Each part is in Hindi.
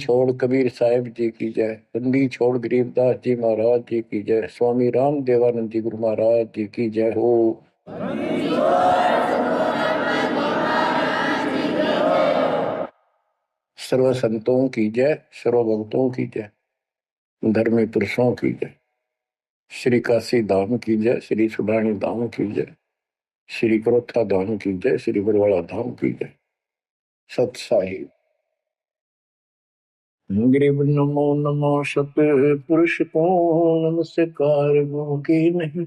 छोड़ कबीर साहिब जी की जय, बंदी छोड़ गरीबदास जी महाराज जी की जय, स्वामी राम देवानंद जी गुरु महाराज जी की जय हो। सर्व संतों की जय, सर्व भक्तों की जय, धर्मी पुरुषों की जय, श्री काशी धाम की जय, श्री सुडानी धाम की जय, श्री करोथा धाम की जय, श्री बरवाड़ा धाम की जय। सत साहिब गरीब नमो नमो सत पुरुष को नमस्कार की नहीं,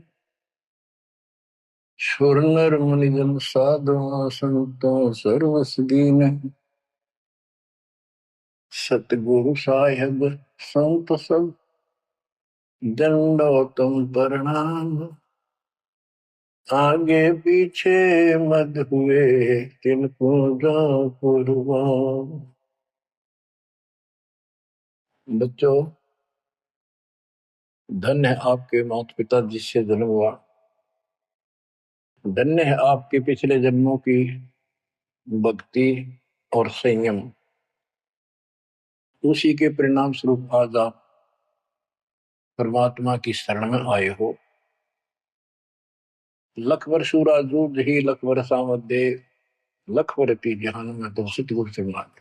सुर नर मुनि जन साधु संतों सर्वस दीन, सतगुरु साहिब संत सब दंडोतम प्रणाम, आगे पीछे मत हुए तिनको जा कुर्बान। बच्चों, धन्य है आपके माता पिता जिससे जन्म हुआ, धन्य है आपके पिछले जन्मों की भक्ति और संयम, उसी के परिणाम स्वरूप आज आप परमात्मा की शरण में आए हो। लख वर्षूरा जूझ ही लख वर्षा मध्य, लख वर्ती जहान में तो सतगुरु से मांगे।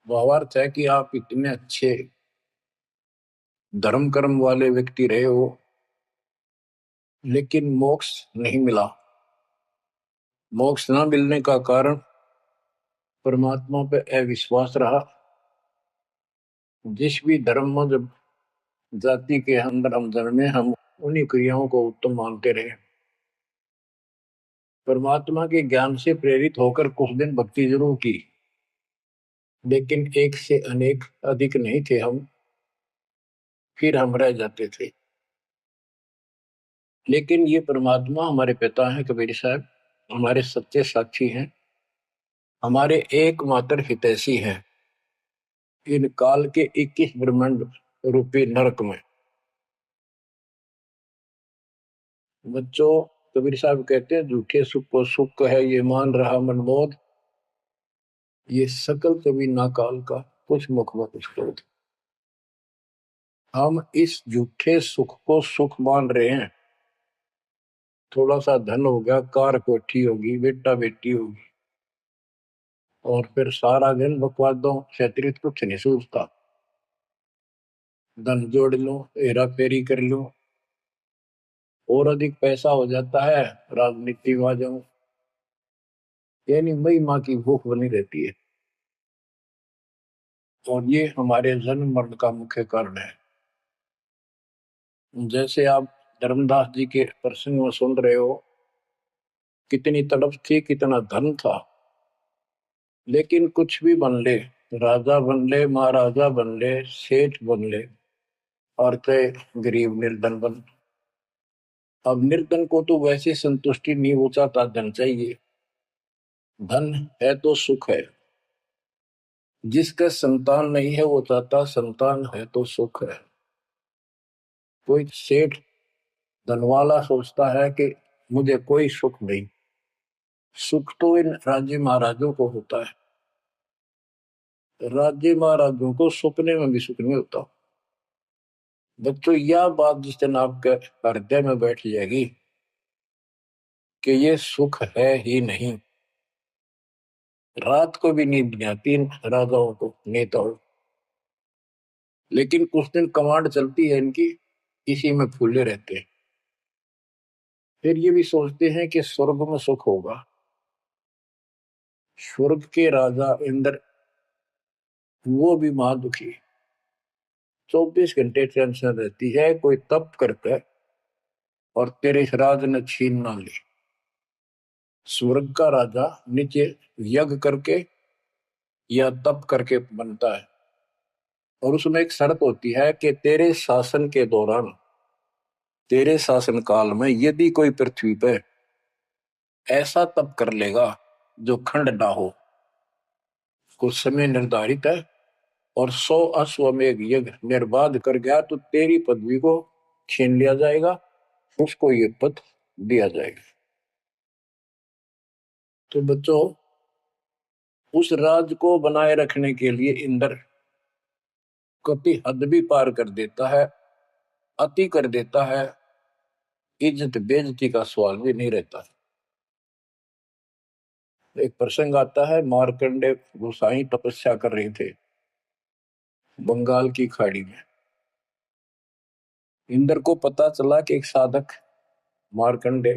भावार्थ है कि आप इतने अच्छे धर्म कर्म वाले व्यक्ति रहे हो, लेकिन मोक्ष नहीं मिला। मोक्ष न मिलने का कारण परमात्मा पे अविश्वास रहा। जिस भी धर्म में जब जाति के अंदर हम जन्मे, हम उन्हीं क्रियाओं को उत्तम मानते रहे। परमात्मा के ज्ञान से प्रेरित होकर कुछ दिन भक्ति जरूर की, लेकिन एक से अनेक अधिक नहीं थे हम, फिर हम रह जाते थे। लेकिन ये परमात्मा हमारे पिता हैं कबीर साहब, हमारे सच्चे साक्षी हैं, हमारे एकमात्र हितैषी हैं इन काल के 21 ब्रह्मांड रूपी नरक में। बच्चों, कबीर साहब कहते हैं झूठे सुख को सुख है ये मान रहा मनमोद, ये सकल कभी ना काल का कुछ मुख में कुछ क्रोध। हम इस झूठे सुख को सुख मान रहे हैं। थोड़ा सा धन हो गया, कार कोठी होगी, बेटा बेटी होगी, और फिर सारा दिन बकवादों से अतिरिक्त कुछ नहीं सोचता। धन जोड़ लो, हेरा फेरी कर लो, और अधिक पैसा हो जाता है, राजनीति में आ जाऊं, यानी मई माँ की भूख बनी रहती है। और ये हमारे जन्म मरण का मुख्य कारण है। जैसे आप धर्मदास जी के प्रसंग में सुन रहे हो, कितनी तड़प थी, कितना धन था, लेकिन कुछ भी बन ले, राजा बन ले, महाराजा बन ले, सेठ बन ले, और चाहे गरीब निर्धन बन। अब निर्धन को तो वैसे संतुष्टि नहीं हो चाहता, धन चाहिए। धन है तो सुख है, जिसका संतान नहीं है वो चाहता संतान है तो सुख है। कोई सेठ धनवाला सोचता है कि मुझे कोई सुख नहीं, सुख तो इन राज्य महाराजों को होता है। राज्य महाराजों को सपने में भी सुख नहीं होता। बच्चों, यह बात जिस दिन आपके हृदय में बैठ जाएगी कि ये सुख है ही नहीं, रात को भी नींद नहीं आती इन राजाओं को, नेताओं। लेकिन कुछ दिन कमांड चलती है इनकी, इसी में फूले रहते हैं। फिर ये भी सोचते हैं कि स्वर्ग में सुख होगा। स्वर्ग के राजा इंद्र, वो भी महादुखी, 24 घंटे टेंशन रहती है, कोई तप करके और तेरे राज ने छीन ना ली। स्वर्ग का राजा नीचे यज्ञ करके या तप करके बनता है, और उसमें एक शर्त होती है कि तेरे शासन के दौरान, तेरे शासन काल में यदि कोई पृथ्वी पे ऐसा तप कर लेगा जो खंड ना हो, कुछ समय निर्धारित है, और 100 अश्वमेध यज्ञ निर्बाध कर गया, तो तेरी पदवी को छीन लिया जाएगा, उसको ये पद दिया जाएगा। तो बच्चों, उस राज को बनाए रखने के लिए इंद्र कभी हद भी पार कर देता है, अति कर देता है, इज्जत बेइज्जती का सवाल भी नहीं रहता। एक प्रसंग आता है, मार्कंडे गोसाई तपस्या कर रहे थे बंगाल की खाड़ी में। इंद्र को पता चला कि एक साधक मार्कंडे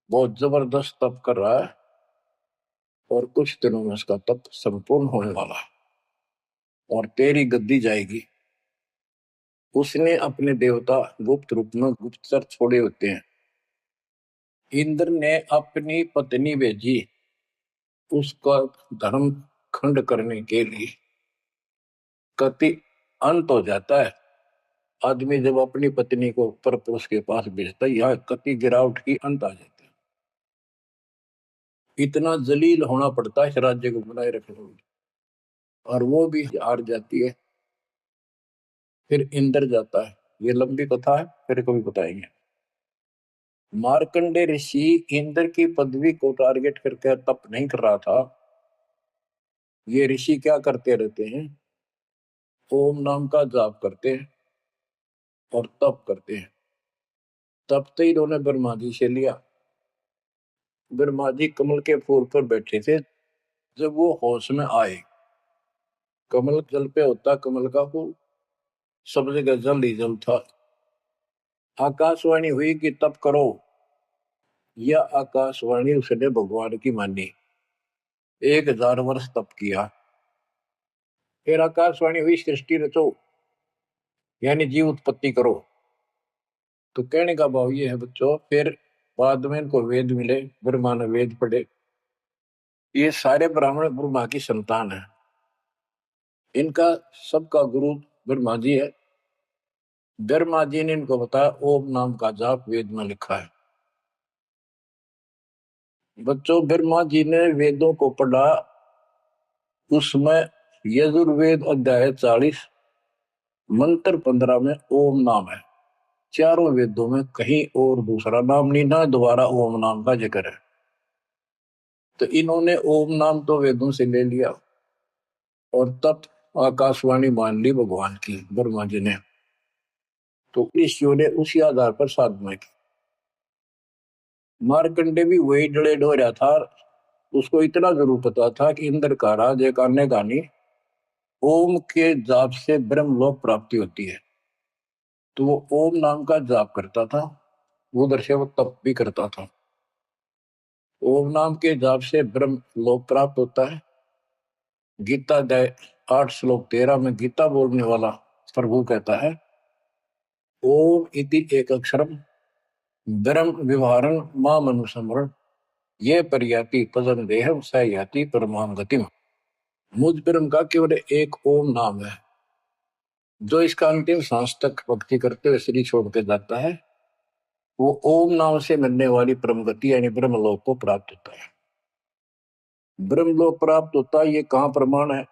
बहुत जबरदस्त तप कर रहा है और कुछ दिनों में उसका तप संपूर्ण होने वाला है और तेरी गद्दी जाएगी। उसने अपने देवता गुप्त रूप में गुप्तचर छोड़े होते हैं। इंद्र ने अपनी पत्नी भेजी उसका धर्म खंड करने के लिए। कति अंत हो जाता है आदमी जब अपनी पत्नी को परपुरुष के पास भेजता है, यहाँ कति गिरावट की अंत आ जाता है। इतना जलील होना पड़ता है इस राज्य को बनाए रखने में, और वो भी हार जाती है। फिर इंद्र जाता है। ये लंबी कथा है, फिर कभी बताएंगे। मार्कंडे ऋषि इंद्र की पदवी को टारगेट करके तप नहीं कर रहा था। ये ऋषि क्या करते रहते हैं, ओम नाम का जाप करते हैं और तप करते हैं। तब तो इन्होंने ब्रह्मा जी से लिया। ब्रह्मा जी कमल के फूल पर बैठे थे। जब वो होश में आए, कमल जल पे होता कमल का फूल, सब जगह जल ही जल था। आकाशवाणी हुई कि तप करो। यह आकाशवाणी उसने भगवान की मानी। 1000 वर्ष तप किया। फिर आकाशवाणी हुई सृष्टि रचो, यानी जीव उत्पत्ति करो। तो कहने का भाव ये है बच्चों, फिर बाद में इनको वेद मिले, ब्रह्मा ने वेद पढ़े। ये सारे ब्राह्मण ब्रह्मा की संतान है। इनका सबका गुरु ब्रह्मा जी है। ब्रह्मा जी ने इनको बताया ओम नाम का जाप वेद में लिखा है। बच्चों ब्रह्मा जी ने वेदों को पढ़ा। उसमें यजुर्वेद अध्याय 40 मंत्र 15 में ओम नाम है। चारों वेदों में कहीं और दूसरा नाम नहीं, ना दोबारा ओम नाम का जिक्र है। तो इन्होंने ओम नाम तो वेदों से ले लिया और तब आकाशवाणी मान ली भगवान की ब्रह्मा जी ने। तो ऋषियों ने उसी आधार पर साधना की। मार्कंडे भी वही डले डो रहा था। उसको इतना जरूर पता था कि इंद्र का राज एक अन्य गानी ओम के जाप से ब्रह्मलोक प्राप्ति होती है। तो वो ओम नाम का जाप करता था, उधर से वो तप भी करता था। ओम नाम के जाप से ब्रह्म लोक प्राप्त होता है। गीता अध्याय 8 श्लोक 13 में गीता बोलने वाला प्रभु कहता है ओम इति एक अक्षरम ब्रह्म विवहारं माम अनुस्मरण ये परियाति पदम देहम स याति परमाम गतिम। मुझ ब्रह्म का केवल एक ओम नाम है, जो इसका अंतिम सांस तक भक्ति करते हुए शरीर छोड़ के जाता है, वो ओम नाम से मिलने वाली परम गति यानी ब्रह्मलोक को प्राप्त होता है। ब्रह्मलोक प्राप्त होता है, ये कहाँ प्रमाण है?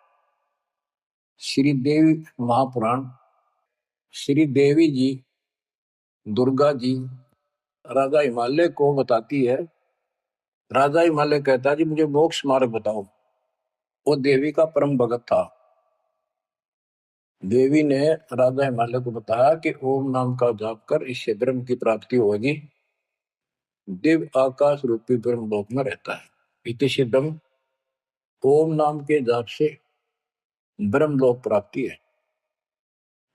श्री देवी महापुराण। श्री देवी जी दुर्गा जी राजा हिमालय को बताती है। राजा हिमालय कहता है जी मुझे मोक्ष मार्ग बताओ। वो देवी का परम भगत था। देवी ने राजा हिमालय को बताया कि ओम नाम का जाप कर, इससे ब्रह्म की प्राप्ति होगी। दिव्य आकाश रूपी ब्रह्म लोक में रहता है। इति सिद्धम, ओम नाम के जाप से ब्रह्म लोक प्राप्ति है।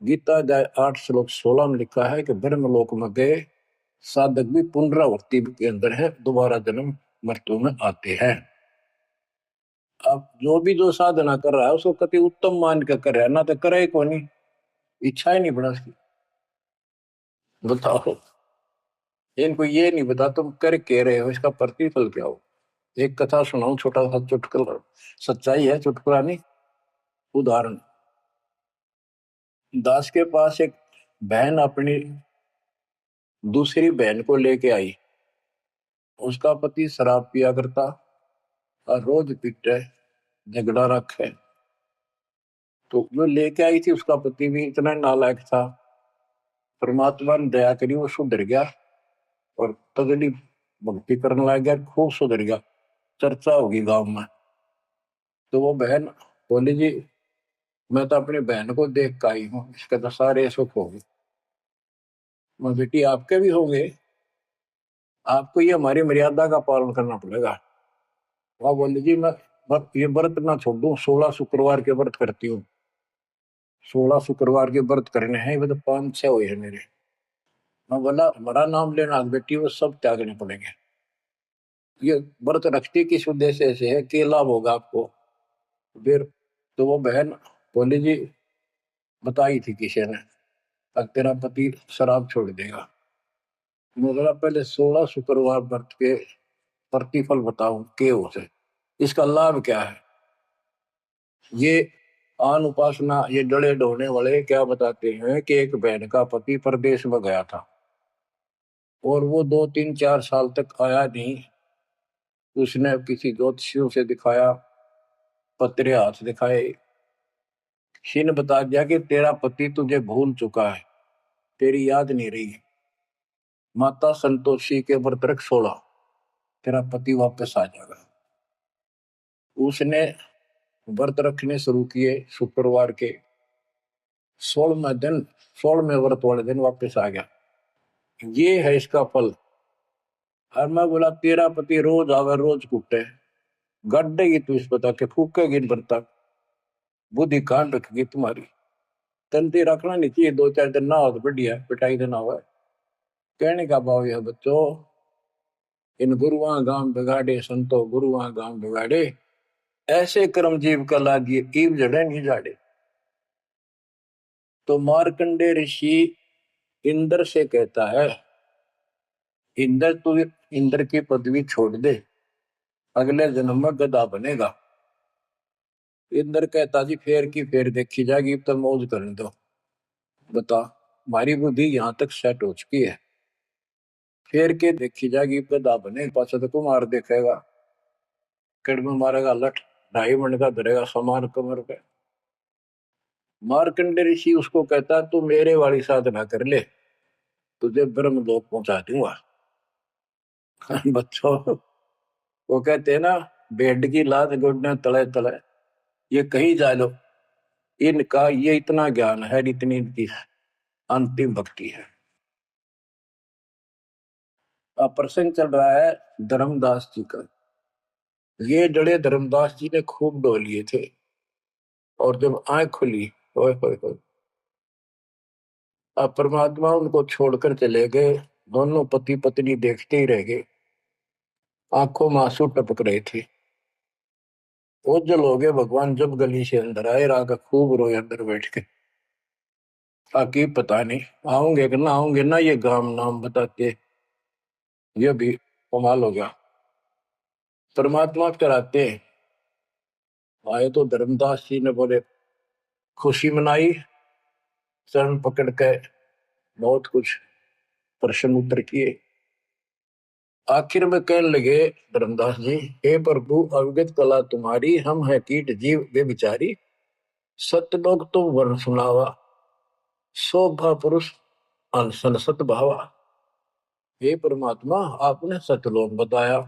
गीता अध्याय 8 श्लोक 16 में लिखा है कि ब्रह्म लोक में गए साधक भी पुनरावृत्ति के अंदर है, दोबारा जन्म मृत्यु में आते हैं। अब जो साधना कर रहा है उसको कति उत्तम मान के कर रहा है, ना तो करे को नहीं, इच्छा ही नहीं बना उसकी। बताओ, इनको ये नहीं बता तुम कर कह रहे हो, इसका प्रतिफल क्या हो। एक कथा सुनाऊं, छोटा सा चुटकुला, सच्चाई है, चुटकुला नहीं, उदाहरण। दास के पास एक बहन अपनी दूसरी बहन को लेके आई। उसका पति शराब पिया करता और रोज पीटे, झगड़ा रखे। तो जो लेके आई थी उसका पति भी इतना नालायक था, परमात्मा ने दया करी, वो सुधर गया और तगड़ी भक्ति करने लग गया, खूब सुधर गया। चर्चा होगी गांव में। तो वो बहन बोली जी मैं तो अपनी बहन को देख के आई हूँ, इसके तो सारे सुख हो गए। मैं बेटी आपके भी होंगे, आपको ये हमारी मर्यादा का पालन करना पड़ेगा। वह बोली जी मैं ये व्रत ना छोड़ दूं, 16 शुक्रवार के व्रत करती हूँ। 16 शुक्रवार के व्रत करने हैं, वो तो 5-6 हुए हैं मेरे। मैं बोला हमारा नाम लेना बेटी, वो सब त्यागने पड़ेंगे। ये व्रत रखती किस उद्देश्य से है, क्या लाभ होगा आपको फिर? तो वो बहन बोली जी बताई थी किसी ने, अब तेरा पति शराब छोड़ देगा। मैं बोला पहले 16 शुक्रवार व्रत के प्रतिफल बताऊं के उसे, इसका लाभ क्या है? ये आन उपासना, ये डले ढोने वाले क्या बताते हैं कि एक बहन का पति परदेश में गया था और वो 2-3-4 साल तक आया नहीं। उसने किसी ज्योतिषियों से दिखाया, पत्रे हाथ दिखाए, किसी ने बता दिया कि तेरा पति तुझे भूल चुका है, तेरी याद नहीं रही। माता संतोषी के व्रत रख 16, तेरा पति वापस आ जाएगा। उसने व्रत रखने शुरू किए, शुक्रवार के 16वें दिन, 16वें व्रत वाले दिन वापस आ गया। ये है इसका फल। और मैं बोला तेरा पति रोज आवे रोज कूटे, गड्ढेगी तू इस बता के, फूकेगी बर्तन, बुद्धि कान रखेगी तुम्हारी। तंती रखना नहीं चाहिए, 2-4 दिन ना हो तो बढ़िया, पिटाई देना हुआ। कहने का भाव यह बच्चों, इन गुरुआ गांव बिगाड़े संतो गुरुआ गांव बिगाड़े, ऐसे कर्म जीव का लागिए कीव जड़े नहीं जाड़े। तो मार्कंडे ऋषि इंद्र से कहता है, इंद्र तू इंद्र की पदवी छोड़ दे, अगले जन्म में गधा बनेगा। इंद्र कहता जी फेर की फेर देखी जाएगी, तो मौज करने दो। बता, हमारी बुद्धि यहाँ तक सेट हो चुकी है, फेर के देखी जाएगी, गधा बने पाछा तो कुमार देखेगा, कड़मे मारेगा लठ, 2.5 मन का धरेगा समान कमर पे। मार्कंडे ऋषि उसको कहता तू मेरे वाली साधना कर ले, तुझे ब्रह्म लोक पहुंचा दूंगा। बच्चों, वो कहते हैं ना, बेड की लात गुडने तले तले, ये कहीं जा लो, इनका ये इतना ज्ञान है, इतनी इनकी अंतिम भक्ति है। अब प्रसंग चल रहा है धर्मदास जी का। ये जड़े धर्मदास जी ने खूब डो लिए थे, और जब आंख खुली, ओए होए होए, अब परमात्मा उनको छोड़कर चले गए। दोनों पति पत्नी देखते ही रह गए, आंखों में आंसू टपक रहे थे। ओझल हो गए भगवान जब गली से अंदर आए, राग खूब रोए अंदर बैठ के। ताकि पता नहीं आऊंगे कि ना आऊंगे ना, ये गाम नाम बताते, ये भी कमाल हो गया। परमात्मा कराते आए तो धर्मदास जी ने बोले खुशी मनाई, चरण पकड़ के बहुत कुछ प्रश्न उत्तर किए। आखिर में कहने लगे धर्मदास जी, हे प्रभु अवगत कला तुम्हारी, हम है कीट जीव वे बिचारी, सतलोक तुम वर्ण सुनावा, शोभा पुरुष अनसन सतभावा। हे परमात्मा आपने सतलोक बताया,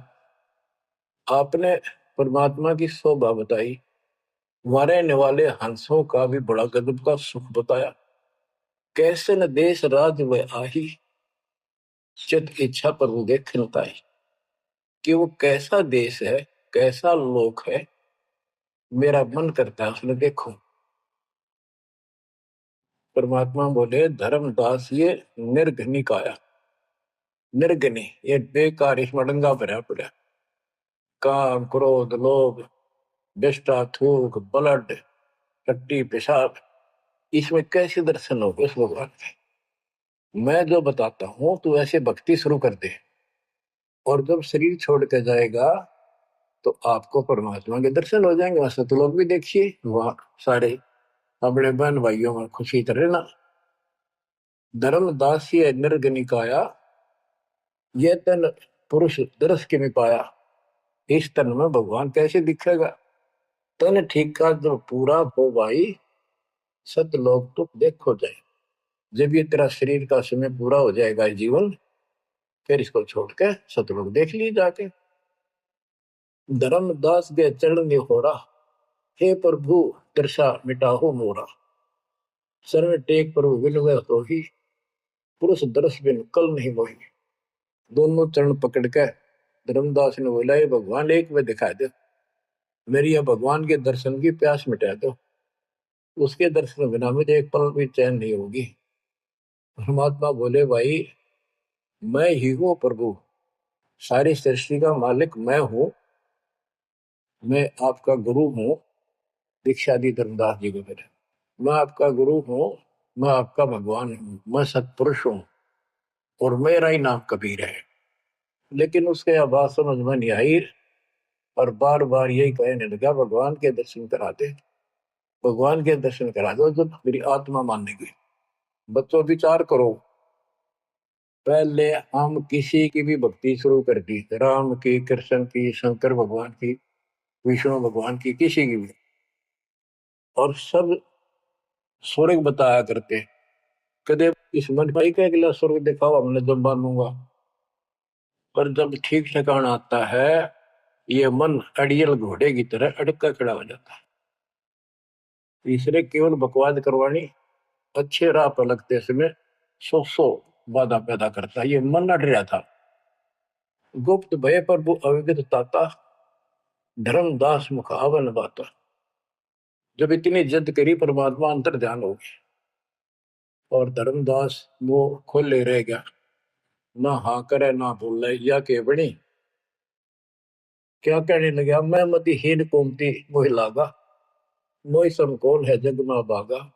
आपने परमात्मा की शोभा बताई, मरने वाले हंसों का भी बड़ा गजब का सुख बताया। कैसे न देश राज व आही, चित इच्छा पर वो देखन ताई। कि वो कैसा देश है, कैसा लोक है, मेरा मन करता है उसने देखो। परमात्मा बोले धर्मदास ये निर्घनी काया, निर्घनी ये बेकार, इसमें डंगा भरा पड़ा, काम क्रोध लोभ विष्टा थूक ब्लड टट्टी पेशाब, इसमें कैसे दर्शन होगा उस भगवान के? मैं जो बताता हूं तू ऐसे भक्ति शुरू कर दे, और जब शरीर छोड़ के जाएगा तो आपको परमात्मा के दर्शन हो जाएंगे। वैसे तो लोग भी देखिए वहां सारे अपने बहन भाइयों में खुशी करे ना। धर्मदास ये निर्गनिकाया, ये तन पुरुष दरस के में पाया, इस तन में भगवान कैसे दिखेगा? तन ठीक का जो पूरा हो भाई, सतलोक तो देखो जाए। जब ये तेरा शरीर का समय पूरा हो जाएगा जीवन, फिर इसको छोड़ के सतलोक देख लिए जाके। धर्मदास के चरण हो रहा, हे प्रभु तिरसा मिटाहो मोरा, शरण टेक प्रभु विनवे तो ही, पुरुष दर्श बिन कल नहीं मोही। दोनों चरण पकड़ के धर्मदास ने बोला, ये भगवान एक में दिखा दो, मेरी यह भगवान के दर्शन की प्यास मिटा दो, उसके दर्शन बिना मुझे एक पल भी चैन नहीं होगी। परमात्मा बोले, भाई मैं ही हूं प्रभु, सारी सृष्टि का मालिक मैं हूं, मैं आपका गुरु हूं। दीक्षा दी धर्मदास जी को फिर, मैं आपका गुरु हूं, मैं आपका भगवान हूं, मैं सत्पुरुष हूं और मेरा ही नाम कबीर है। लेकिन उसके अब बात समझ में नहीं आई और बार बार यही कहने लगा, भगवान के दर्शन करा दे, भगवान के दर्शन करा दो, जब मेरी आत्मा मानेगी। बच्चों विचार करो, पहले हम किसी की भी भक्ति शुरू कर दी, राम की, कृष्ण की, शंकर भगवान की, विष्णु भगवान की, किसी की भी, और सब स्वर्ग बताया करते। कदे इस मन भाई का अगला स्वर्ग दिखाओ, हमने जब मानूंगा। पर जब ठीक ठिकाना आता है, ये मन अड़ियल घोड़े की तरह अड़का खड़ा हो जाता है। तीसरे केवल बकवाद करवानी, अच्छे राह पर लगते समय सौ बाधा पैदा करता है। ये मन अड़ रहा था। गुप्त भय पर वो अविगत ताता, धर्मदास मुखावन बाता। जब इतनी जिद करी, परमात्मा अंतर ध्यान हो गया और धर्मदास वो खोले रह गया, ना हाँ करे ना बोले, या के बनी क्या कहने लगा, मैं मतिहीन कोमती मोह लागा, मोहि सम कौन है जग में बागा,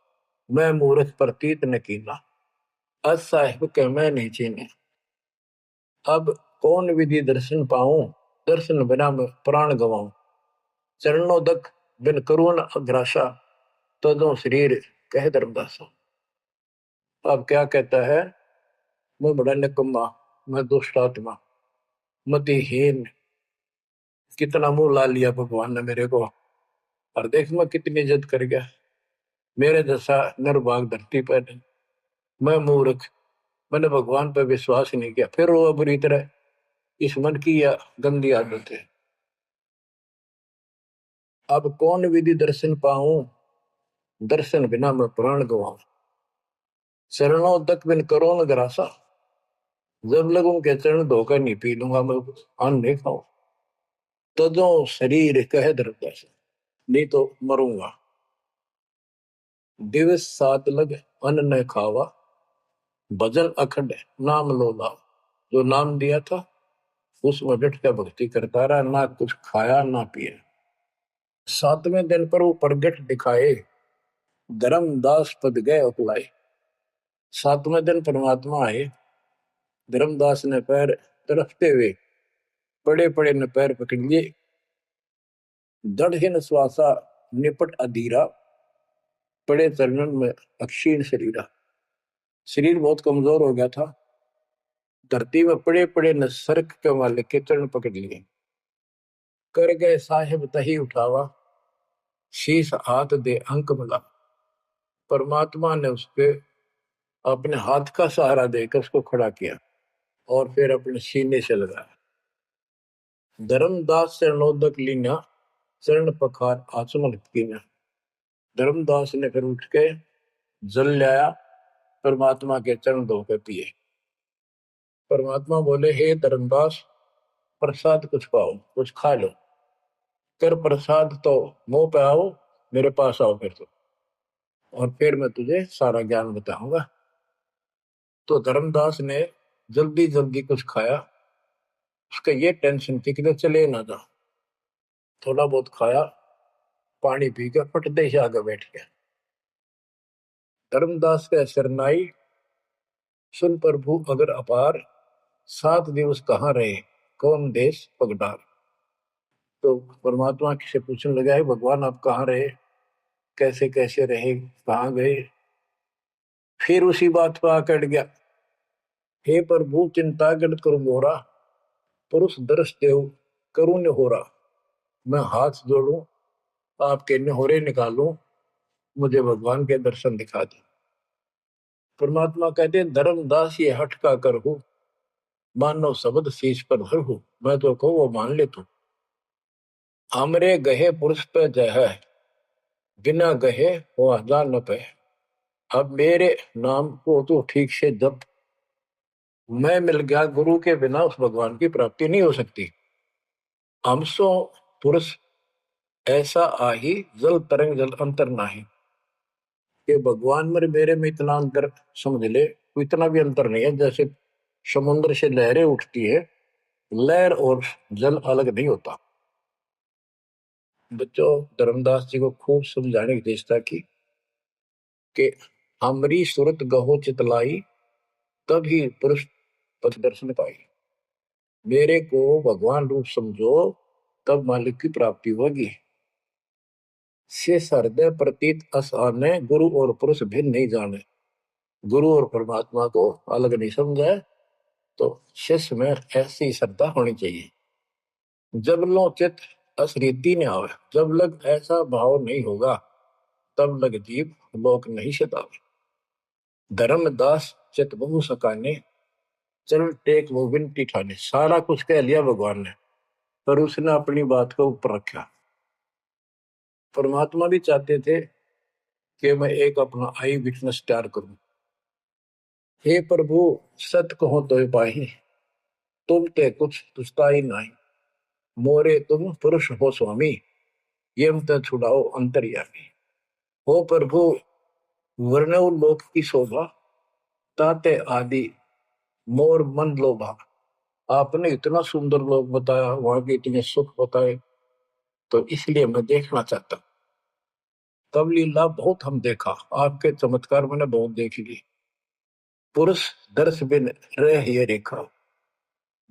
मैं मूर्ख प्रतीत न कीना, अस साहिब के मैं नहीं चीने। अब कौन विधि दर्शन पाऊं, दर्शन बिना मैं प्राण गवाऊं, चरणों दक बिन करुण अग्रासा, तदो शरीर कह धर्मदासा। अब क्या कहता है, मैं बड़ा निकम्मा, मैं दुष्ट आत्मा, मतिहीन, कितना मुंह ला लिया भगवान ने मेरे को, और देख मैं कितनी इज्जत कर गया, मेरे जैसा निर्भाग धरती पर नहीं। मैं मूर्ख, मैंने भगवान पर विश्वास ही नहीं किया। फिर वो बुरी तरह, इस मन की यह गंदी आदत है। अब कौन विधि दर्शन पाऊं, दर्शन बिना मैं प्राण गवाऊं, चरणों तक बिन करो न ग्रासा, जब लगूं के चरण धोकर नहीं पी लूंगा मैं, अन्न नहीं खाऊं, तजो शरीर कह धर्मदास, नहीं तो मरूंगा। दिवस सात लग अन्न न खावा, भजन अखंड नाम लो लाओ। जो नाम दिया था उसमें डट कर भक्ति करता रहा, ना कुछ खाया ना पिया। सातवें दिन पर वो प्रगट दिखाए, धर्मदास पद गए उकलाए। सातवें दिन परमात्मा आए, धर्मदास ने पैर तरफते हुए पड़े पड़े ने पैर पकड़ लिए, दृढ़ श्वासा निपट अधीरा, पड़े चरणन में अक्षीण शरीरा। शरीर बहुत कमजोर हो गया था, धरती में पड़े पड़े न सरक के वाले के चरण पकड़ लिए। कर गए साहिब तही उठावा, शीश हाथ दे अंक मिला। परमात्मा ने उसके अपने हाथ का सहारा देकर उसको खड़ा किया और फिर अपने सीने से लगाया। धर्मदास चरणोदक लीना, चरण पखार आचमन कीना। धर्मदास ने फिर उठ के जल लाया, परमात्मा के चरण धोकर पिए। परमात्मा बोले, हे धर्मदास, प्रसाद कुछ पाओ, कुछ खा लो, कर प्रसाद तो मुंह पे आओ, मेरे पास आओ फिर तो, और फिर मैं तुझे सारा ज्ञान बताऊंगा। तो धर्मदास ने जल्दी जल्दी कुछ खाया। उसका ये टेंशन थी कि चले ना जा। थोड़ा बहुत खाया, पानी पी के फटते से आगे बैठ गया। धर्मदास का शरनाई, सुन प्रभु अगर अपार, 7 दिवस कहाँ रहे, कौन देश पगडार। तो परमात्मा से पूछने लगा, है भगवान आप कहाँ रहे, कैसे कैसे रहे, कहाँ गए। फिर उसी बात पर आकर गया, हे प्रभु चिंता गढ़ करो मोरा, पुरुष दर्श देव करूं निहोरा। मैं हाथ जोड़ू, आपके निहोरे निकालूं, मुझे भगवान के दर्शन दिखा दे। परमात्मा कहते हैं, धर्मदास ये हट का कर हो, मानो शब्द शीश पर धर हो। मैं तो कहूँ वो मान ले तू, हमरे गहे पुरुष पे जय है, बिना गहे वो हजार न पे। अब मेरे नाम को तो ठीक से जब मैं मिल गया, गुरु के बिना उस भगवान की प्राप्ति नहीं हो सकती। हमसो पुरुष ऐसा आही, जल तरंग जल अंतर नाही। कि भगवान में मेरे में इतना अंतर समझ ले, तो इतना भी अंतर नहीं है। जैसे समुद्र से लहरें उठती है, लहर और जल अलग नहीं होता। बच्चों, धर्मदास जी को खूब समझाने की चेष्टा की कि हमरी सूरत गहो चितलाई, तभी पुरुष पथ दर्शन पाई। मेरे को भगवान रूप समझो, तब मालिक की प्राप्ति होगी। से हृदय प्रतीत असाने, गुरु और पुरुष भिन्न नहीं जाने। गुरु और परमात्मा को अलग नहीं समझा है, तो शिष्य में ऐसी श्रद्धा होनी चाहिए। जब लो चित असरीति ने आवे, जब लग ऐसा भाव नहीं होगा, तब लग जीव लोक नहीं सतावे। धर्मदास चित बहु सकाने, चरण टेक वो विनती ठाने। सारा कुछ कह लिया भगवान ने, पर उसने अपनी बात को ऊपर रखा। परमात्मा भी चाहते थे कि मैं एक अपना आई विटनेस तैयार करूं। हे प्रभु, सत कहो तो पाही, तुम ते कुछ तुझता ही नहीं। मोरे तुम पुरुष हो स्वामी, ये मत छुड़ाओ अंतर्यामी। हो प्रभु, वर्णव लोक की शोभा, ताते आदि मोर मन लोभा। आपने इतना सुंदर लोक बताया, वहां के इतने सुख बताए, तो इसलिए मैं देखना चाहता। तब लीला बहुत हम देखा, आपके चमत्कार मैंने बहुत देख ली। पुरुष दर्श बिन रह ये रेखा।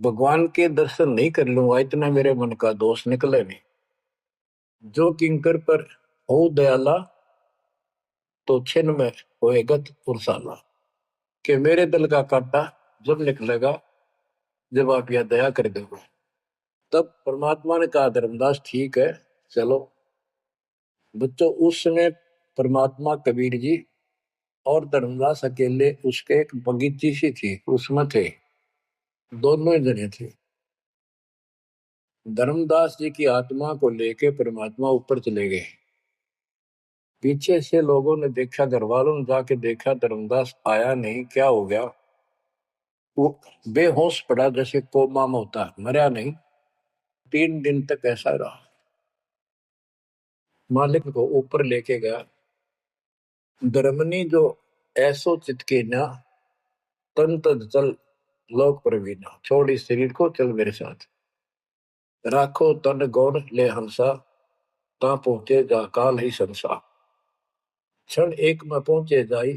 भगवान के दर्शन नहीं कर लूंगा, इतना मेरे मन का दोष निकले नहीं। जो किंकर पर हो दयाला, तो छिन में होएगा पुरसाला। कि मेरे दिल का कांटा जब निकलेगा, जब आप यह दया कर दोगे। तब परमात्मा ने कहा, धर्मदास ठीक है, चलो। बच्चों, उस समय परमात्मा, कबीर जी और धर्मदास अकेले उसके एक बगीची सी थी, उसमें थे। दोनों ही जने थे। धर्मदास जी की आत्मा को लेके परमात्मा ऊपर चले गए। पीछे से लोगों ने देखा, घर वालों ने जाके देखा, धर्मदास आया नहीं, क्या हो गया। वो बेहोश पड़ा, जैसे कोमा में होता है, मरा नहीं। 3 दिन तक ऐसा रहा। मालिक को ऊपर लेके गया। धर्मनी जो ऐसो चितके ना, तन तद चल लोक प्रवीणा। छोड़ इस शरीर को, चल मेरे साथ। राखो तन गौर ले हंसा, ता पहुंचे जा काल ही संसा। क्षण एक में पहुंचे जाई,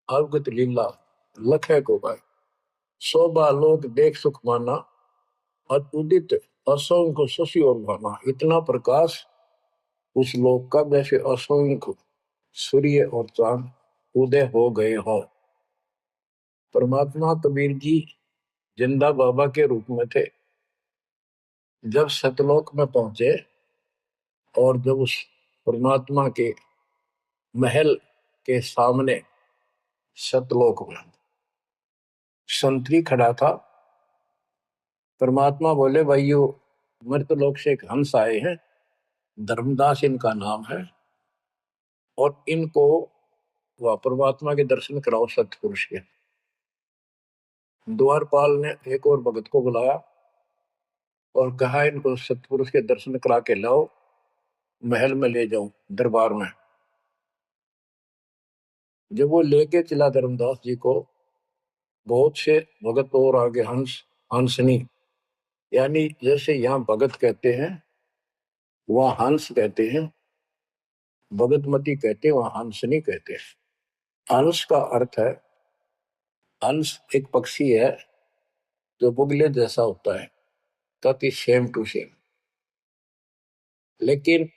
अवगत लीला लखे को गाय। शोभा लोक देख सुख माना, अतुदित असंख्य शशि और भाना। इतना प्रकाश उस लोक का, जैसे असंख्य सूर्य और चांद उदय हो गए हो। परमात्मा कबीर जी जिंदा बाबा के रूप में थे। जब सतलोक में पहुंचे और जब उस परमात्मा के महल के सामने सतलोक में संतरी खड़ा था, परमात्मा बोले, भाइयों, मृतलोक से एक हंस आए हैं, धर्मदास इनका नाम है, और इनको वह परमात्मा के दर्शन कराओ सतपुरुष के। द्वारपाल ने एक और भगत को बुलाया और कहा, इनको सतपुरुष के दर्शन करा के लाओ, महल में ले जाओ, दरबार में। जब वो लेके चला धर्मदास जी को, बहुत से भगत और आगे हंस, हंसनी, यानी जैसे यहाँ भगत कहते हैं, वहां हंस कहते हैं। भगतमती कहते हैं, वहां हंसनी कहते हैं। हंस का अर्थ है, हंस एक पक्षी है जो बुगले जैसा होता है, ताकि सेम टू सेम। लेकिन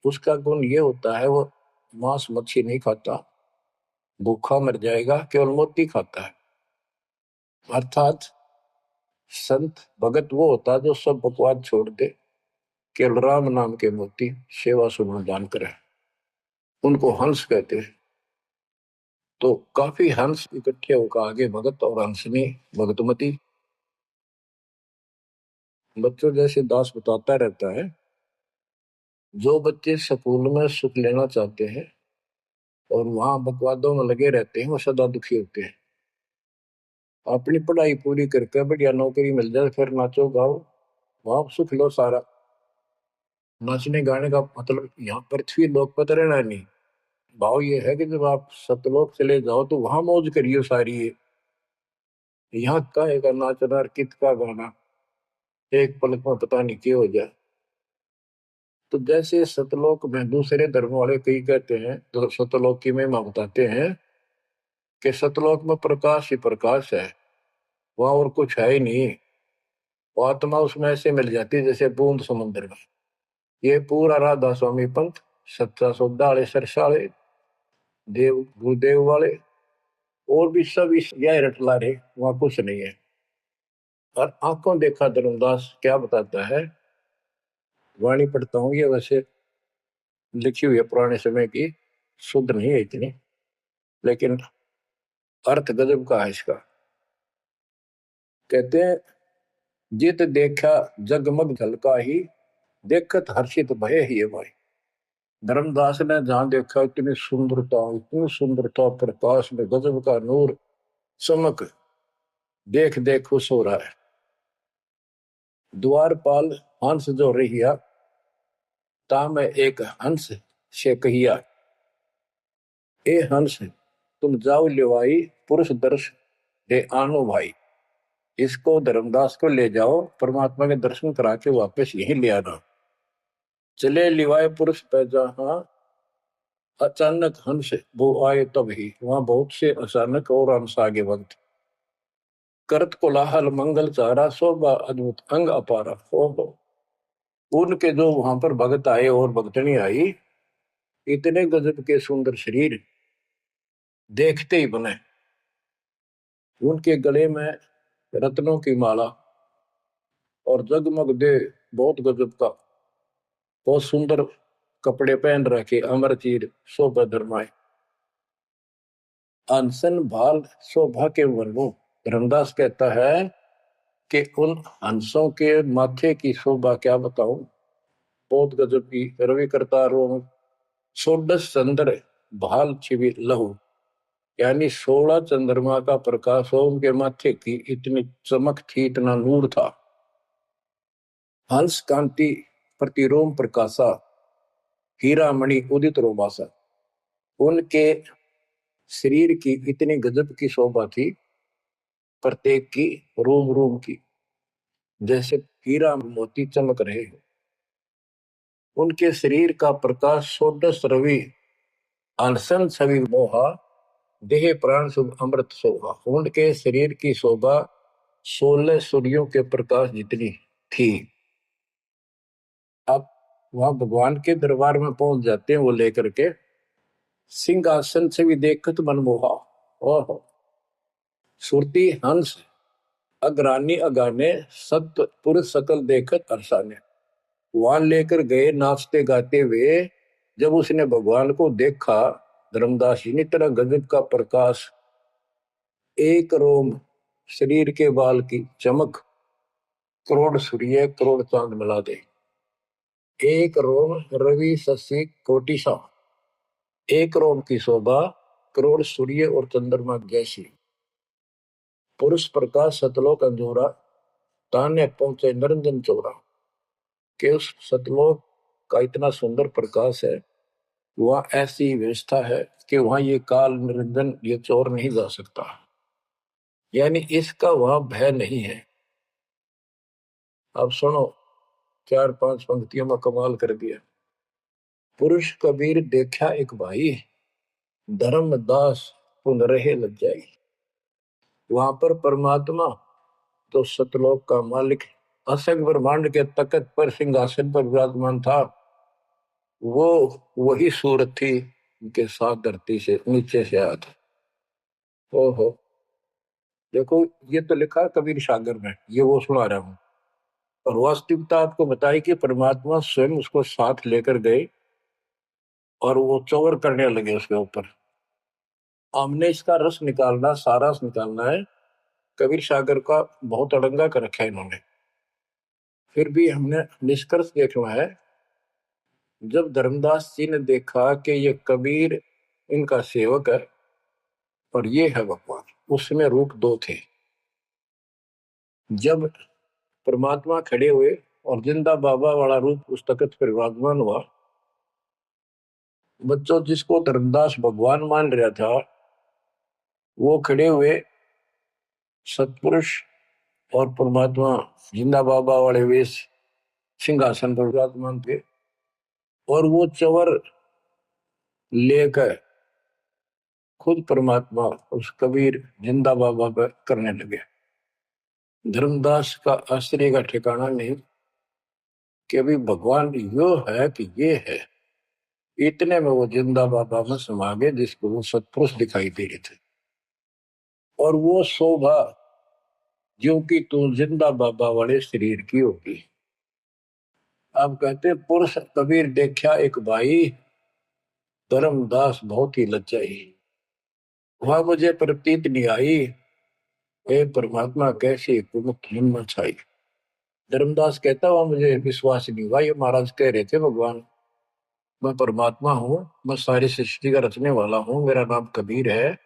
उसका गुण ये होता है, वो मांस मच्छी नहीं खाता, भूखा मर जाएगा, केवल मोती खाता है। अर्थात संत भगत वो होता है जो सब बकवाद छोड़ दे, केवल राम नाम के मोती सेवा सुमन दान करे, उनको हंस कहते हैं। तो काफी हंस इकट्ठे होकर आगे भगत और हंसनी भगतमती। बच्चों, जैसे दास बताता रहता है जो बच्चे स्कूल में सुख लेना चाहते हैं और वहां बकवादों में लगे रहते हैं, वो सदा दुखी होते हैं। अपनी पढ़ाई पूरी करके बढ़िया नौकरी मिल जाए, फिर नाचो गाओ, वहां सुख लो सारा। नाचने गाने का मतलब यहाँ पृथ्वी लोक पर रहना नहीं। भाव ये है कि जब आप सतलोक चले जाओ तो वहां मौज करियो सारी है। यहाँ का है का नाचना, कित का गाना, एक पलक में पता नहीं क्या हो जाए। तो जैसे सतलोक में दूसरे धर्म वाले कई कहते हैं, तो सतलोक की महिमा बताते हैं कि सतलोक में प्रकाश ही प्रकाश है, वहां और कुछ है ही नहीं। वो आत्मा उसमें ऐसे मिल जाती है जैसे बूंद समुद्र में। ये पूरा राधा स्वामी पंथ, सच्चा सौदा वाले, सरसाले, देव गुरुदेव वाले और भी सब इस यह रटला रहे, वहां कुछ नहीं है। और आंखों देखा धर्मदास क्या बताता है, वाणी पढ़ता हूँ, ये वैसे लिखी हुई है पुराने समय की, शुद्ध नहीं है इतनी, लेकिन अर्थ गजब का है इसका। कहते हैं, जित देखा जगमग झलका ही, देखत हर्षित भय ही भाई। धर्मदास ने जहां देखा इतनी सुंदरता प्रकाश में गजब का नूर चमक, देख देख खुश हो रहा है। द्वारपाल हंस जो रहिया, ता में एक हंस से कहिया, ए हंस तुम जाओ लिवाई, पुरुष दर्श दे आनो भाई। इसको धर्मदास को ले जाओ, परमात्मा के दर्शन करा के वापस यहीं ले आना। चले लिवाए पुरुष पे जहां, अचानक हंस वो आए तब ही। वहां बहुत से अचानक और हंस आगे वक्त, करत कोलाहल मंगल चारा, शोभा अद्भुत अंग अपारा। हो उनके जो वहां पर भगत आए और भगतनी आई, इतने गजब के सुंदर शरीर देखते ही बने। उनके गले में रत्नों की माला और जगमग दे, बहुत गजब का, बहुत सुंदर कपड़े पहन रखे, अमर चीर शोभा धर्माए, अनसन भाल शोभा के वर्णो। धर्मदास कहता है कि उन हंसों के माथे की शोभा क्या बताऊं, बहुत गजब की। रवि करतारों षोडश चंद्र भाल छिवि लहू, यानी 16 चंद्रमा का प्रकाश हो उनके माथे की, इतनी चमक थी, इतना नूर था। हंस कांति प्रतिरोम प्रकाशा, हीरा मणि उदित रोमासा। उनके शरीर की इतनी गजब की शोभा थी, प्रत्येक की रोम रोम की जैसे हीरा मोती चमक रहे हो। उनके शरीर का प्रकाश षोडश रवि, अनसन छवि मोहा, देह प्राण शुभ अमृत शोभा। उनके शरीर की शोभा 16 सूर्यों के प्रकाश जितनी थी। अब वहां भगवान के दरबार में पहुंच जाते हैं वो लेकर के, सिंहासन से भी देखत मनमोहा, ओह सुरती हंस अग्रानी अगाने, सत्य पुरुष सकल देखत अरसाने। वहां लेकर गए नाचते गाते हुए। जब उसने भगवान को देखा, धर्मदास जी ने, तरह गजब का प्रकाश, एक रोम शरीर के बाल की चमक, करोड़ सूर्य करोड़ चांद मिला दे। एक रोम रवि शशि कोटि सा, एक रोम की शोभा करोड़ सूर्य और चंद्रमा जैसी। पुरुष प्रकाश सतलोक अंजोरा, ताने पहुंचे निरंजन चोरा। के उस सतलोक का इतना सुंदर प्रकाश है, वहां ऐसी व्यवस्था है कि वहां ये काल निरंजन, ये चोर नहीं जा सकता, यानी इसका वहां भय नहीं है। अब सुनो, 4-5 पंक्तियों में कमाल कर दिया। पुरुष कबीर देखा एक भाई, धर्मदास पुन रहे लज्जाई। वहां पर परमात्मा, तो सतलोक का मालिक, असंग ब्रह्मांड के तकत पर सिंहासन पर विराजमान था, वो वही सूरत थी उनके साथ धरती से नीचे से आया था। ओहो, देखो ये तो लिखा कबीर सागर में, ये वो सुना रहा हूं। और वास्तविकता आपको बताई कि परमात्मा स्वयं उसको साथ लेकर गए और वो चौर करने लगे उसके ऊपर। हमने इसका रस निकालना, सारा रस निकालना है। कबीर सागर का बहुत अड़ंगा कर रखा है इन्होंने, फिर भी हमने निष्कर्ष देखना है जब धर्मदास जी ने देखा कि ये कबीर इनका सेवक है और ये है भगवान, उसमें रूप दो थे। जब परमात्मा खड़े हुए और जिंदा बाबा वाला रूप उस तख्त पर विराजमान हुआ, बच्चों जिसको धर्मदास भगवान मान रहा था वो खड़े हुए सतपुरुष और परमात्मा जिंदा बाबा वाले वेश सिंहासन पर विराजमान थे, और वो चवर लेकर खुद परमात्मा उस कबीर जिंदा बाबा पर करने लगे। धर्मदास का आश्चर्य का ठिकाना नहीं कि अभी भगवान यो है कि ये है। इतने में वो जिंदा बाबा में समा गए जिसको वो सतपुरुष दिखाई दे रहे थे, और वो शोभा जो कि तू जिंदा बाबा वाले शरीर की होगी। अब कहते पुरुष कबीर देखा एक भाई, धर्मदास बहुत ही लज्जाई। वहां मुझे प्रतीत नहीं आई, हे परमात्मा कैसी कुमुख हिम्मत छाई। धर्मदास कहता हुआ मुझे विश्वास नहीं हुआ, ये महाराज कह रहे थे भगवान मैं परमात्मा हूँ, मैं सारी सृष्टि का रचने वाला हूँ, मेरा नाम कबीर है,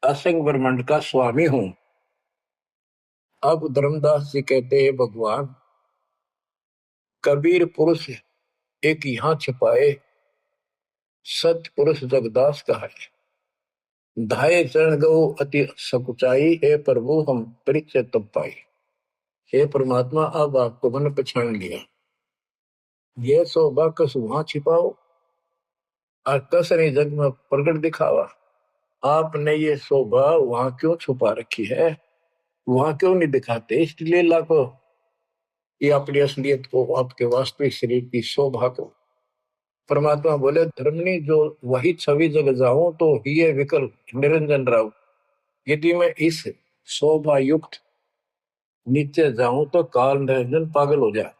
असंग ब्रह्मांड का स्वामी हूँ। अब धर्मदास जी कहते हैं भगवान कबीर पुरुष एक यहाँ छिपाए, सत पुरुष जगदास का है। धाये चरण गो अति सकुचाई, हे प्रभु हम परिचय तब पाई। हे परमात्मा अब आपको मैंने पहचान लिया, ये शोभा कस वहां छिपाओ और कस ने जग में प्रकट दिखावा। आपने ये शोभा वहां क्यों छुपा रखी है, वहां क्यों नहीं दिखाते इस लीला को, ये अपनी असलियत को, आपके वास्तविक शरीर की शोभा को। परमात्मा बोले धर्मनी जो वही छवि जग जाऊं तो ही विकल निरंजन राव। यदि मैं इस शोभा युक्त नीचे जाऊं तो काल निरंजन पागल हो जाए,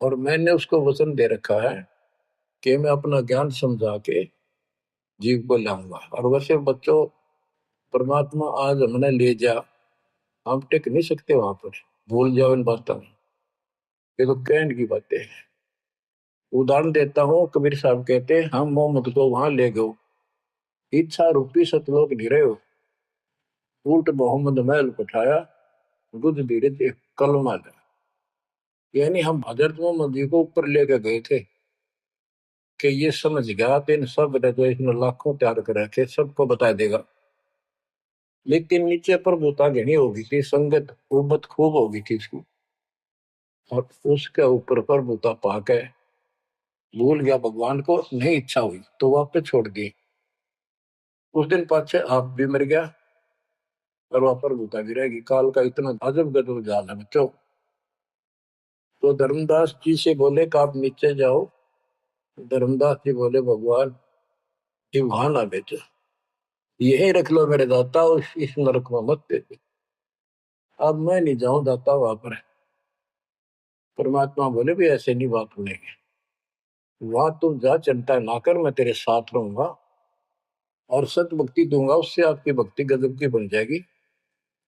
और मैंने उसको वचन दे रखा है कि मैं अपना ज्ञान समझा के जीव को लाऊंगा। और वैसे बच्चों परमात्मा आज हमने ले जा, हम टिक नहीं सकते वहां पर, भूल जाओ इन बातों में, ये तो कहने की बातें हैं। उदाहरण देता हूँ, कबीर साहब कहते हैं हम मोहम्मद को वहां ले गए, इच्छा रूपी सतलोक नहीं रहे हो, उल्ट मोहम्मद महल उठाया, बुद्ध धीरे एक कलमा था। यानी हम हजरत मोहम्मद जी को ऊपर लेके गए थे कि ये समझ गया तो इन सब ने जो इसने लाखों तैयार कर रखे सबको बता देगा। लेकिन नीचे प्रभुता घनी होगी थी, संगत उम्मत खूब होगी थी इसकी, और उसके ऊपर प्रभुता पाके भूल गया भगवान को, नहीं इच्छा हुई तो वापस छोड़ दी। उस दिन पाछे आप भी मर गया और वहां प्रभुता भी रहेगी। काल का इतना अजब गजब जाल है बच्चों। तो धर्मदास जी से बोले कि आप नीचे जाओ। धर्मदास जी बोले भगवान ये वहां ना भेजो, यही रख लो मेरे दाता, इस नरक में मत भेजो। अब मैं नहीं जाऊं दाता वहां पर। परमात्मा बोले भी ऐसे नहीं बात सुनेगी, वहां तुम जा चिंता ना कर, मैं तेरे साथ रहूंगा और सत भक्ति दूंगा, उससे आपकी भक्ति गजब की बन जाएगी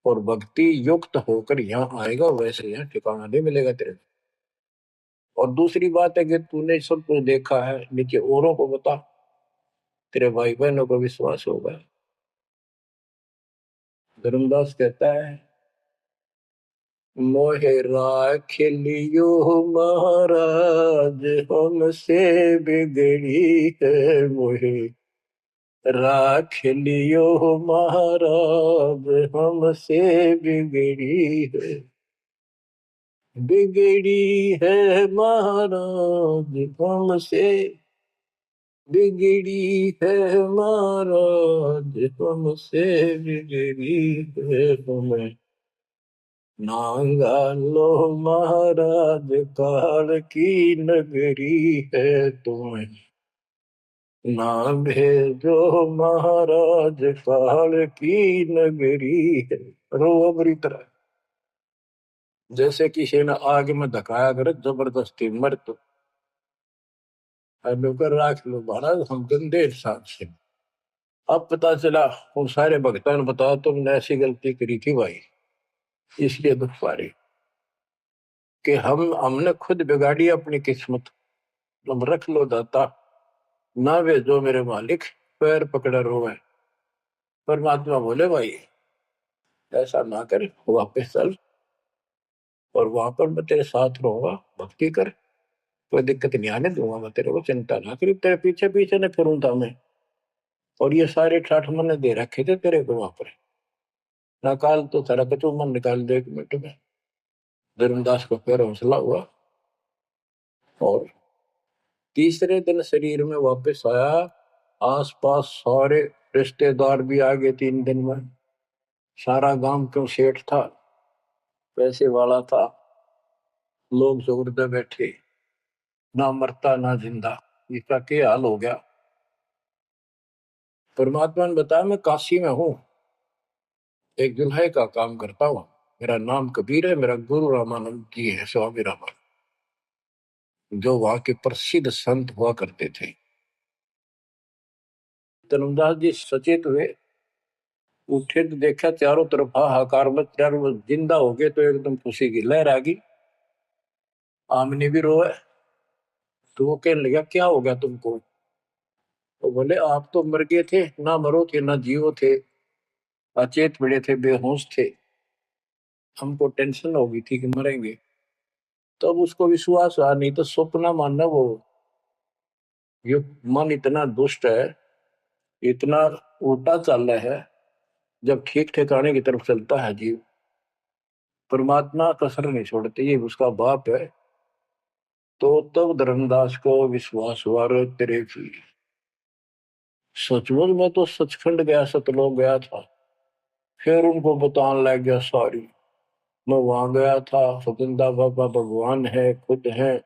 और भक्ति युक्त होकर यहाँ आएगा, वैसे यहाँ ठिकाना नहीं मिलेगा तेरे। और दूसरी बात है कि तूने सब कुछ देखा है, नीचे औरों को बता, तेरे भाई बहनों को विश्वास होगा। धर्मदास कहता है मोहे राख लियो महाराज हमसे बिगड़ी है, मोहे राख लियो महाराज हमसे बिगड़ी है, बिगड़ी है महाराज हमसे, बिगड़ी है महाराज हमसे, बिगड़ी है तुम्हें नांगा लो महाराज काल की नगरी है, तुम्हें ना भेजो महाराज काल की नगरी है। रो बुरी तरह, जैसे किसी ने आग में धकाया करे जबरदस्ती मर तो राख लो महाराज हम गंदे इंसान से। अब पता चला वो सारे भक्तों ने बताया तुमने ऐसी गलती करी थी भाई, इसलिए दुख पा रही कि हमने खुद बिगाड़ी अपनी किस्मत। तुम रख लो दाता, ना भेजो मेरे मालिक, पैर पकड़े रोवे। परमात्मा बोले भाई ऐसा ना कर, वापस चल, और वहां पर मैं तेरे साथ रहूंगा, भक्ति कर, कोई दिक्कत नहीं आने दूंगा मैं तेरे को, चिंता ना करी, तेरे पीछे पीछे ने फिरूं था मैं। और ये सारे ठाठ मैंने दे रखे थे तेरे को वहां पर, निकाल तो सारा कचू मन निकाल दे 1 मिनट में। धर्मदास को फिर हौसला हुआ, और तीसरे दिन शरीर में वापस आया। आसपास सारे रिश्तेदार भी आ गए 3 दिन में। सारा गांव क्यों सेठ था, पैसे वाला था, लोग जोरदे बैठे, ना मरता ना जिंदा, इसका क्या हाल हो गया। परमात्मा ने बताया मैं काशी में हूँ, एक दुल्हे का काम करता हूँ, मेरा नाम कबीर है, मेरा गुरु रामानंद जी है, स्वामी रामानंद, जो वहां के प्रसिद्ध संत हुआ करते थे। धर्मदास जी सचेत हुए, उठे तो देखा चारों तरफ हाहाकार मच, चारों जिंदा हो गए, तो एकदम खुशी की लहर आ गई। आमनी भी रोए, तो वो कहने लगा क्या हो गया तुमको। तो बोले आप तो मर गए थे, ना मरो थे ना जियो थे, अचेत पड़े थे, बेहोश थे, हमको टेंशन हो गई थी कि मरेंगे। तब उसको विश्वास आ, नहीं तो स्वप्न मानना वो, ये मन इतना दुष्ट है, इतना उल्टा चल रहा है, जब ठीक ठिकाने की तरफ चलता है जीव, परमात्मा कसर नहीं छोड़ते, ये उसका बाप है। तो तब धर्मदास को विश्वास हुआ, रे तेरे की सचमुच मैं तो सचखंड गया, सतलोक गया था। फिर उनको बताने लग गया सारी, मैं वहां गया था, सतंदा बाबा भगवान है, खुद है,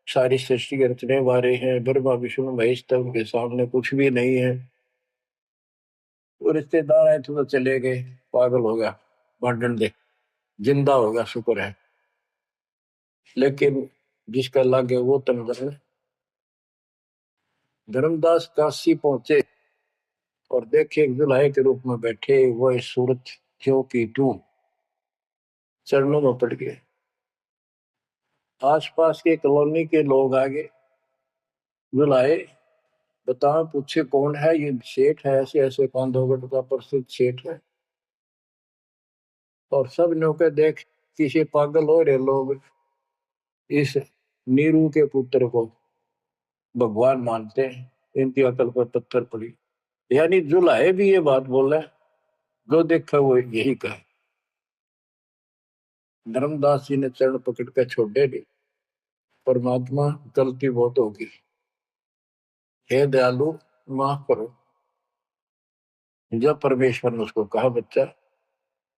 सारी सृष्टि के रचने वाले हैं, ब्रह्मा विष्णु महेश, तब उनके सामने कुछ भी नहीं है। वो रिश्तेदार आए थे तो चले गए, पागल हो गया, बांटन दे, जिंदा हो गया शुक्र है। लेकिन जिसका लागे वो तन बने। धर्मदास काशी पहुंचे और देखे एक दुल्हे के रूप में बैठे, वो इस सूरत ज्यों की त्यों चरणों में पड़ गए। आसपास के कॉलोनी के लोग आगे बुलाए, बताओ पूछे कौन है, ये सेठ है, ऐसे ऐसे कांधोगढ़ का प्रसिद्ध सेठ है। और सब नौके देख किसी पागल हो रहे लोग इस नीरू के पुत्र को भगवान मानते हैं, इनकी अकल पर पत्थर पड़ी। यानी जुलाहे भी ये बात बोल रहे हैं, जो देखा वो यही कहा। धर्मदास जी ने चरण पकड़ कर छोड़े नहीं, परमात्मा गलती बहुत होगी, हे दयालु माफ करो। जब परमेश्वर ने उसको कहा बच्चा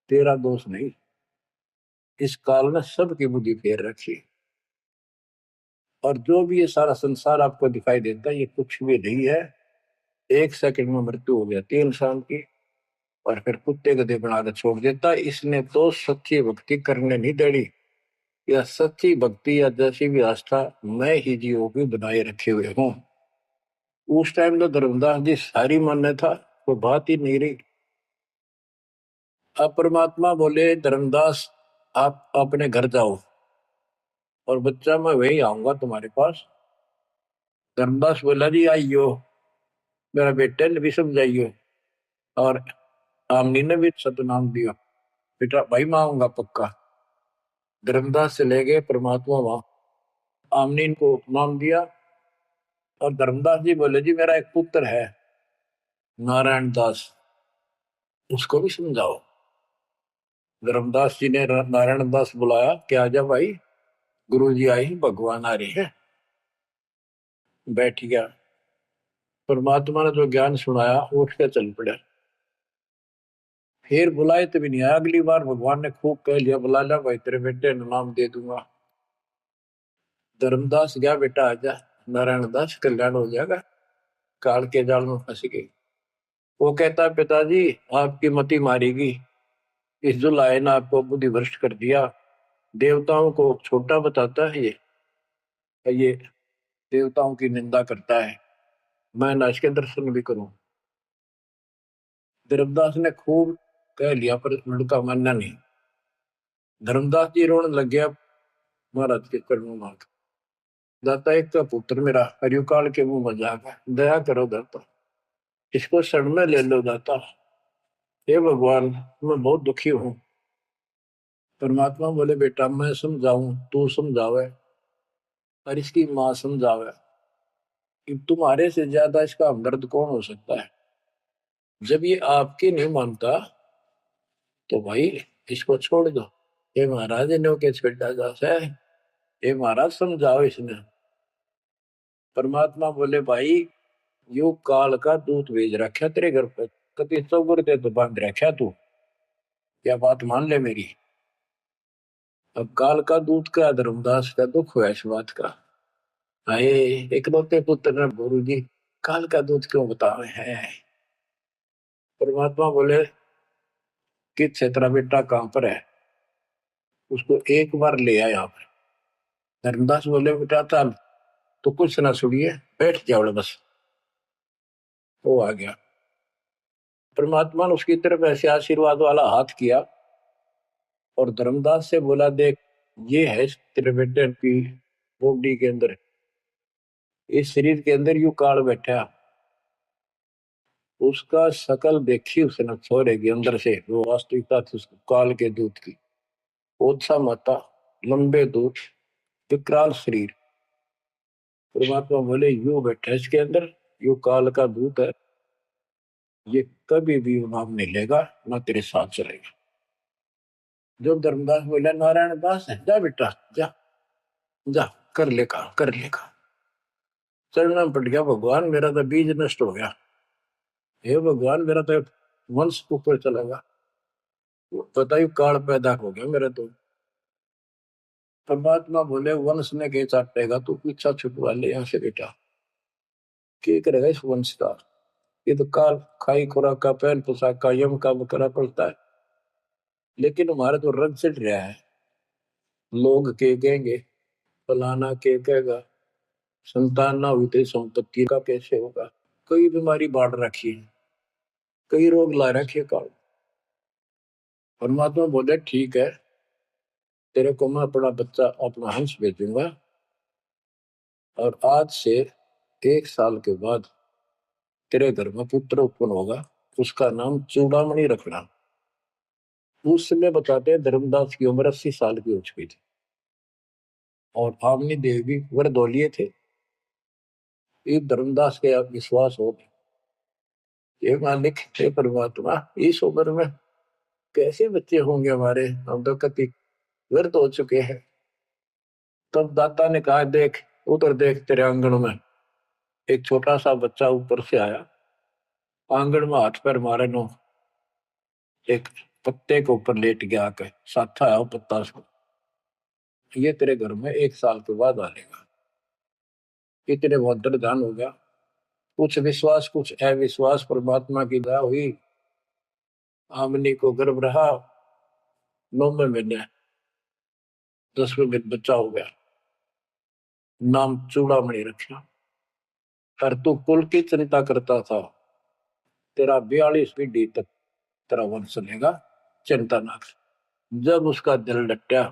तेरा दोष नहीं, इस काल ने सबकी बुद्धि फेर रखी, और जो भी ये सारा संसार आपको दिखाई देता है ये कुछ भी नहीं है। 1 सेकंड में मृत्यु हो जाती है इंसान की, और फिर कुत्ते गधे बनाकर छोड़ देता है। इसने तो सच्ची भक्ति करने नहीं देनी, या सच्ची भक्ति या जैसी भी आस्था मैं ही जीवों की बनाए रखे हुए हूँ। उस टाइम तो धर्मदास जी सारी मान्यता वो बात ही नहीं रही। अब परमात्मा बोले धर्मदास आप अपने घर जाओ, और बच्चा मैं वही आऊंगा तुम्हारे पास। धर्मदास बोला जी आइयो, मेरा बेटे ने भी समझाइयो, और आमनी ने भी सतनाम दिया, बेटा भाई मैं आऊंगा पक्का। धर्मदास चले गए, परमात्मा वहां, आमनी को नाम दिया। और धर्मदास जी बोले जी मेरा एक पुत्र है नारायण दास, उसको भी समझाओ। धर्मदास जी ने नारायण दास बुलाया कि आजा भाई, गुरु जी आए हैं, भगवान आ रहे हैं। बैठ गया, परमात्मा ने जो ज्ञान सुनाया उठ के चल पड़ा। फिर बुलाए तभी नहीं आया, अगली बार भगवान ने खूब कह लिया बुला लिया भाई तेरे बेटे ने नाम दे दूंगा। धर्मदास गया, बेटा आजा, नारायण दास कल्याण हो जाएगा, काल के जाल में फंस गई। वो कहता है पिताजी आपकी मति मारेगी, इस जो लाए ने आपको बुद्धि भ्रष्ट कर दिया, देवताओं को छोटा बताता है ये देवताओं की निंदा करता है, मैं ना इसके दर्शन भी करूं। धर्मदास ने खूब कह लिया पर लड़का मानना नहीं। धर्मदास जी रोने लग गया महाराज के चरणों में। दाता एक का पुत्र मेरा हरियो काल के मुंह में जागा, दया करो दाता, इसको शरण में ले लो दाता। हे भगवान, मैं बहुत दुखी हूं। परमात्मा बोले बेटा मैं समझाऊं तू समझावे और इसकी माँ समझावे, कि तुम्हारे से ज्यादा इसका हमदर्द कौन हो सकता है। जब ये आपकी नहीं मानता तो भाई इसको छोड़ दो। ये महाराज ने के छेड़ा जा है, ये महाराज समझाओ इसने। परमात्मा बोले भाई यू काल का दूत भेज रखा तेरे घर पे, कभी चौगुर दे तो बांध रखा तू, क्या बात मान ले मेरी। अब काल का दूत का धर्मदास का दुख हुआ इस बात का। आए इकलौते पुत्र ने गुरु जी काल का दूत क्यों बता रहे हैं। परमात्मा बोले कि तेरा बेटा कहां पर है, उसको एक बार ले आया यहाँ पर। धर्मदास बोले बेटा चल, तो कुछ ना सुनिए, बैठ जाओ बस। वो आ गया। परमात्मा ने उसकी तरफ ऐसे आशीर्वाद वाला हाथ किया और धर्मदास से बोला देख ये है तेरे बेटे की बॉडी के अंदर, इस शरीर के अंदर यू काल बैठा। उसका शकल देखी उसने छोरे के अंदर से, वो वास्तविकता थी उसको काल के दूत की। ओछा माता, लंबे दूत, विकराल शरीर। परमात्मा बोले यू बैठा इसके अंदर, यू काल का दूत है, ये कभी भी नाम नहीं लेगा ना तेरे साथ चलेगा। जब धर्मदास बोला नारायण दास है, जा बेटा जा, जा कर ले काम कर ले काम। चरणों में पट गया, भगवान मेरा तो बीज नष्ट हो गया, हे भगवान मेरा तो वंश ऊपर चलेगा, बताइए काल पैदा हो गया मेरा तो। परमात्मा बोले वंश ने के चाटेगा, तू पीछा छुटवा ले यहाँ से बेटा, क्या करेगा इस वंश का। ये तो काल खाई खुराक का पहल पोशाक का यम का बकरा पड़ता है, लेकिन हमारा तो रंग चढ़ रहा है। लोग के कहेंगे, फलाना के कहेगा, संतान ना हुई तो संपत्ति का कैसे होगा। कई बीमारी बांट रखी है, कई रोग ला रखे काल। परमात्मा बोले ठीक है, तेरे को मैं अपना बच्चा अपना हंस भेजूंगा, और आज से 1 साल के बाद तेरे घर में पुत्र उत्पन्न होगा, उसका नाम चूड़ामणि रखना। उस समय बताते हैं धर्मदास की उम्र 80 साल की हो चुकी थी और आमनी देव भी वरदौलिये थे। ये धर्मदास के आप विश्वास हो, ये मालिक हे परमात्मा इस उम्र में कैसे बच्चे होंगे हमारे, हम तो कति व्यर्थ हो चुके हैं। तब दाता ने कहा देख उधर देख, तेरे आंगन में एक छोटा सा बच्चा ऊपर से आया, आंगन में हाथ पैर मारे नो, एक पत्ते के ऊपर लेट गया आके, साथा आया पत्ता से, ये तेरे घर में 1 साल के बाद आएगा। इतने बहुत ध्यान हो गया, कुछ विश्वास कुछ अविश्वास, परमात्मा की दया हुई। आमनी को गर्भ रहा, 9वें महीने 10वें दिन बच्चा हो गया, नाम चूड़ामणि रखा। और तू कुल की चिंता करता था, तेरा 42 पीढ़ी तक तेरा वंश चलेगा, चिंता ना कर। जब उसका दिल डटा,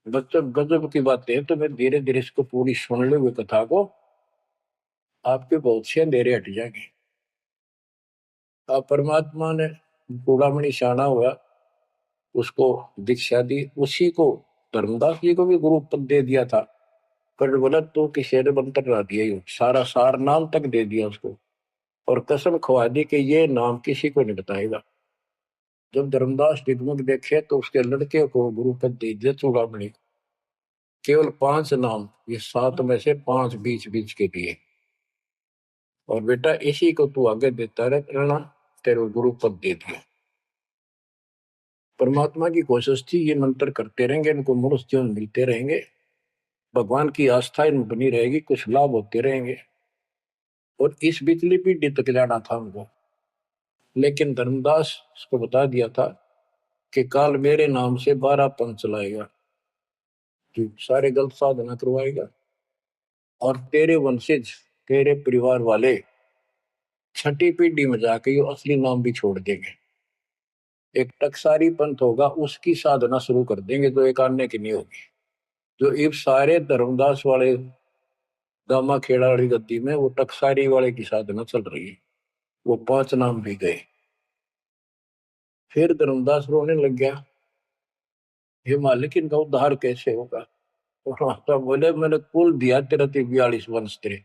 बच्चों गजब की बात है, तो मैं धीरे धीरे इसको पूरी सुन ले हुए कथा को, आपके बहुत से अंधेरे हट जाएंगे। अब परमात्मा ने चूड़ामणि शाना हुआ, उसको दीक्षा दी, उसी को धर्मदास जी को भी गुरु पद दे दिया था। पर बोला तो किसी ने मंत्र ला दिया, सारा सार नाम तक दे दिया उसको, और कसम खवा दी कि ये नाम किसी को नहीं बताएगा। जब धर्मदास डिगमग देखे तो उसके लड़के को गुरु पद दे दिया चूड़ामणि, केवल 5 नाम, ये 7 में से 5 बीच बीच के दिए, और बेटा इसी को तू आगे देता रहना, तेरे गुरु पद दे दिया। परमात्मा की कोशिश थी ये मंत्र करते रहेंगे, इनको मनुष्य जीवन मिलते रहेंगे, भगवान की आस्था इनमें बनी रहेगी, कुछ लाभ होते रहेंगे, और इस बिजली पीढ़ी तक जाना था उनको। लेकिन धर्मदास को बता दिया था कि काल मेरे नाम से 12 पंथ चलाएगा, जो सारे गलत साधना करवाएगा, और तेरे वंशज तेरे परिवार वाले 6ठी पीढ़ी में जाके ये असली नाम भी छोड़ देंगे। एक टकसारी पंथ होगा, उसकी साधना शुरू कर देंगे, जो एक आने की नहीं होगी। जो इब सारे धर्मदास वाले दामा खेड़ा वाली गद्दी में वो टकसारी वाले की साधना चल रही है। वो 5 नाम भी गए। फिर धर्मदास रोने लग गया, हे मालिक इनका उद्धार कैसे होगा। तो माता बोले मैंने कुल दिया तेरा 42 वंश तेरे,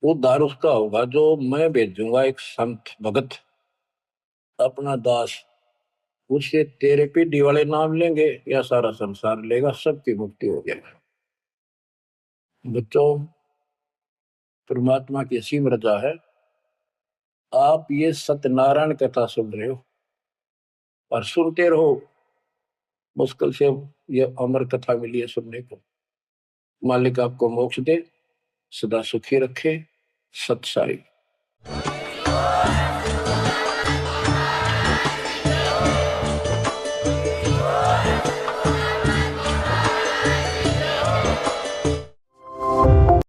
उद्धार उसका होगा जो मैं भेजूंगा एक संत भगत अपना दास, उससे तेरे पीढ़ी वाले नाम लेंगे या सारा संसार लेगा, सबकी मुक्ति हो जाएगी। बच्चों, परमात्मा की असीम रजा है, आप ये सत्यनारायण कथा सुन रहे हो और सुनते रहो। मुश्किल से ये अमर कथा मिली है सुनने को। मालिक आपको मोक्ष दे, सदा सुखी रखे। सत साई।